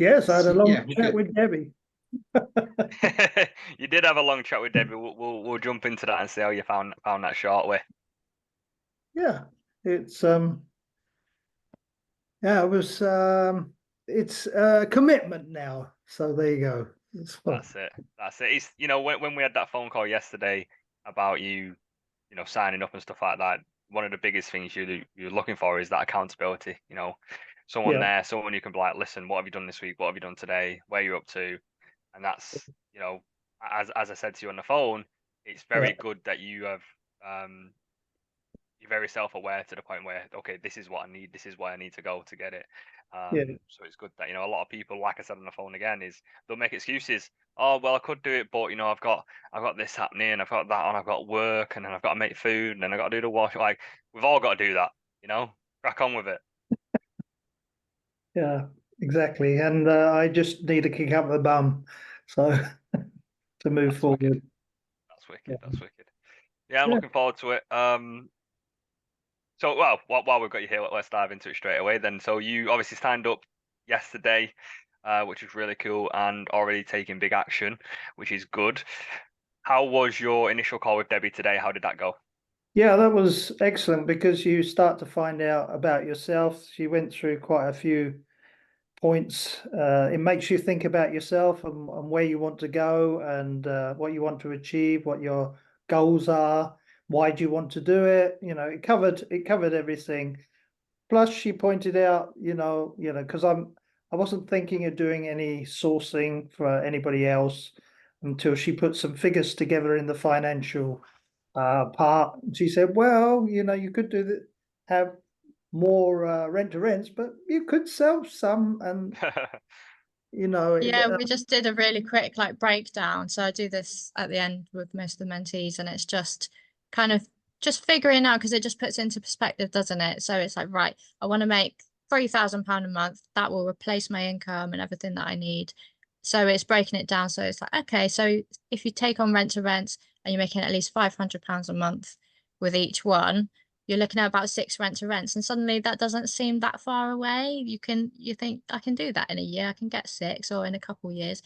Yes, I had a long Yeah, we chat could. with Debbie. You did have a long chat with Debbie. We'll jump into that and see how you found that shortly. Yeah, it's yeah, it was it's a commitment now. So there you go. It's fun. That's it. That's it. It's when we had that phone call yesterday about you signing up and stuff like that. One of the biggest things you're looking for is that accountability. Someone Yeah, there, someone you can be like, listen, what have you done this week? What have you done today? Where you up to? And that's as I said to you on the phone, it's yeah, very good that um you're very self-aware to the point where, okay, this is what I need, this is where I need to go to get it. yeah. So it's good that a lot of people, like I said on the phone again, is they'll make excuses. Oh well, I could do it, but I've got this happening, I've got that on, I've got work, and then I've got to make food, and then I've got to do the wash. Like we've all got to do that, crack on with it. Yeah, exactly. And I just need a kick up the bum, so to move That's wicked. forward. That's Yeah, wicked. That's wicked. Yeah, I'm yeah, looking forward to it. So, well, while we've got you here, let's dive into it straight away then. So, you obviously signed up yesterday, which is really cool, and already taking big action, which is good. How was your initial call with Debbie today? How did that go? yeah. That was excellent because you start to find out about yourself. She went through quite a few points. It makes you think about yourself and where you want to go and what you want to achieve, what your goals are, why do you want to do it. It covered everything. Plus, she pointed out, because I wasn't thinking of doing any sourcing for anybody else until she put some figures together in the financial part. She said, "Well, you could do that, have more rent to rents, but you could sell some, and Yeah, it, Yeah, we just did a really quick like breakdown. So I do this at the end with most of the mentees, and it's just kind of just figuring out because it just puts into perspective, doesn't it? So it's like, right, I want to make £3,000 a month. That will replace my income and everything that I need. So it's breaking it down. So it's like, okay, so if you take on rent to rent and you're making at least £500 a month with each one, you're looking at about six rent to rents, and suddenly that doesn't seem that far away. You think I can do that in a year, I can get six, or in a couple of years.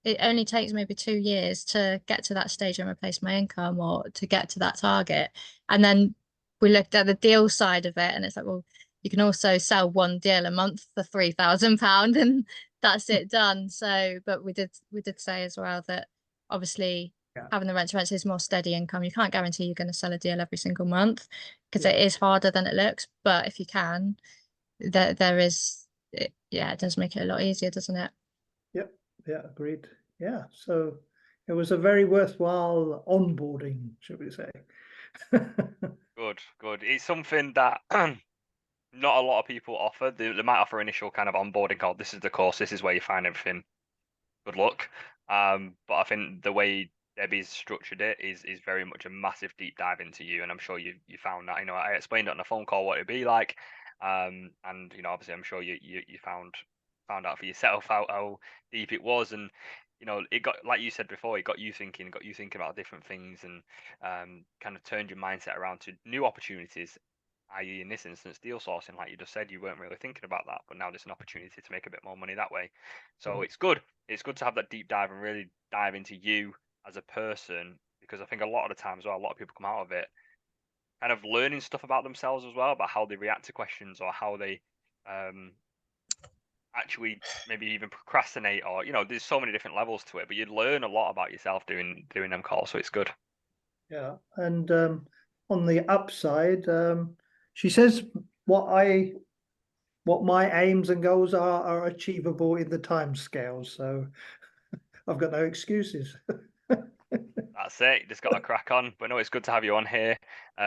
It only takes maybe 2 years to get to that stage and replace my income or to get to that target. And then we looked at the deal side of it, and it's like, well, you can also sell one deal a month for £3,000 and that's it done. So, but we did say as well that obviously yeah, having the rent to rent is more steady income. You can't guarantee you're going to sell a deal every single month because yeah, it is harder than it looks. But if you can, there is, yeah, it does make it a lot easier, doesn't it? yeah, yeah, agreed. Yeah, so it was a very worthwhile onboarding, should we say? Good, good. It's something that not a lot of people offer. They might offer initial kind of onboarding call. This is the course. This is where you find everything. Good luck. But I think the way Debbie's structured it is very much a massive deep dive into you, and I'm sure you found that. I explained it on the phone call what it'd be like, and obviously I'm sure you found out for yourself how deep it was, and it got, like you said before, it got you thinking about different things, and kind of turned your mindset around to new opportunities, i.e. in this instance deal sourcing. Like you just said, you weren't really thinking about that, but now there's an opportunity to make a bit more money that way. So Yeah, it's good to have that deep dive and really dive into you as a person, because I think a lot of the time as well, a lot of people come out of it kind of learning stuff about themselves as well, about how they react to questions, or how they um, actually maybe even procrastinate, or there's so many different levels to it, but you'd learn a lot about yourself doing them calls, so it's good. yeah. And on the upside, she says what I what my aims and goals are achievable in the time scale. So I've got no excuses. That's it. You just got to crack on. But no, it's good to have you on here.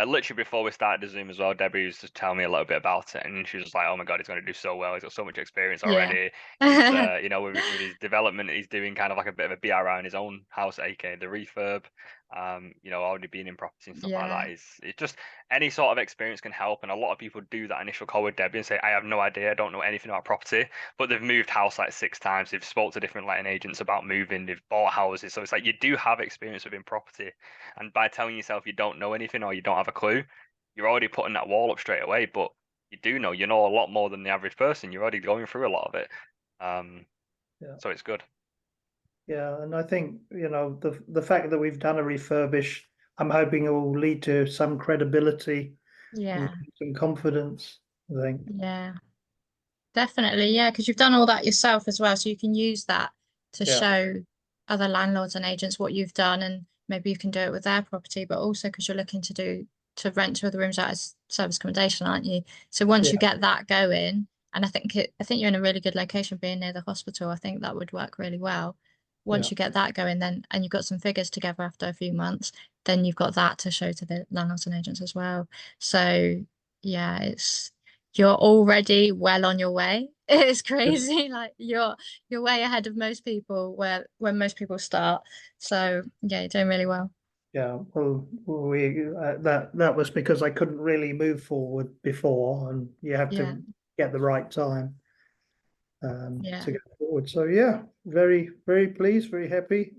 Literally before we started the Zoom as well, Debbie was just telling me a little bit about it, and she was just like, "Oh my God, he's going to do so well. He's got so much experience Yeah. already. He's, with his development, he's doing kind of like a bit of a BRI in his own house, aka the refurb. Already being in property and stuff like Yeah. that. It's just any sort of experience can help, and a lot of people do that initial call with Debbie and say, "I have no idea. I don't know anything about property." But they've moved house like 6 times. They've spoke to different letting agents about moving. They've bought houses. So it's like you do have experience within property. And by telling yourself you don't know anything or you don't have a clue, you're already putting that wall up straight away. But you know a lot more than the average person. You're already going through a lot of it. Um, Yeah. So it's good. Yeah, and I think, you know, the fact that we've done a refurbish, I'm hoping it will lead to some credibility Yeah. and some confidence, I think. Yeah. Definitely, yeah, because you've done all that yourself as well, so you can use that to Yeah. show other landlords and agents what you've done, and maybe you can do it with their property, but also because you're looking to rent two of the rooms out as service accommodation, aren't you? So once you Yeah. get that going, and I think you're in a really good location, being near the hospital. I think that would work really well. Once Yeah. you get that going, then and you've got some figures together after a few months, then you've got that to show to the landlords and agents as well. So yeah, you're already well on your way. It's crazy. Like you're way ahead of most people when most people start. So yeah, you're doing really well. Yeah, well, that was because I couldn't really move forward before, and you have Yeah, to get the right time yeah. to go forward. So yeah, very, very pleased, very happy.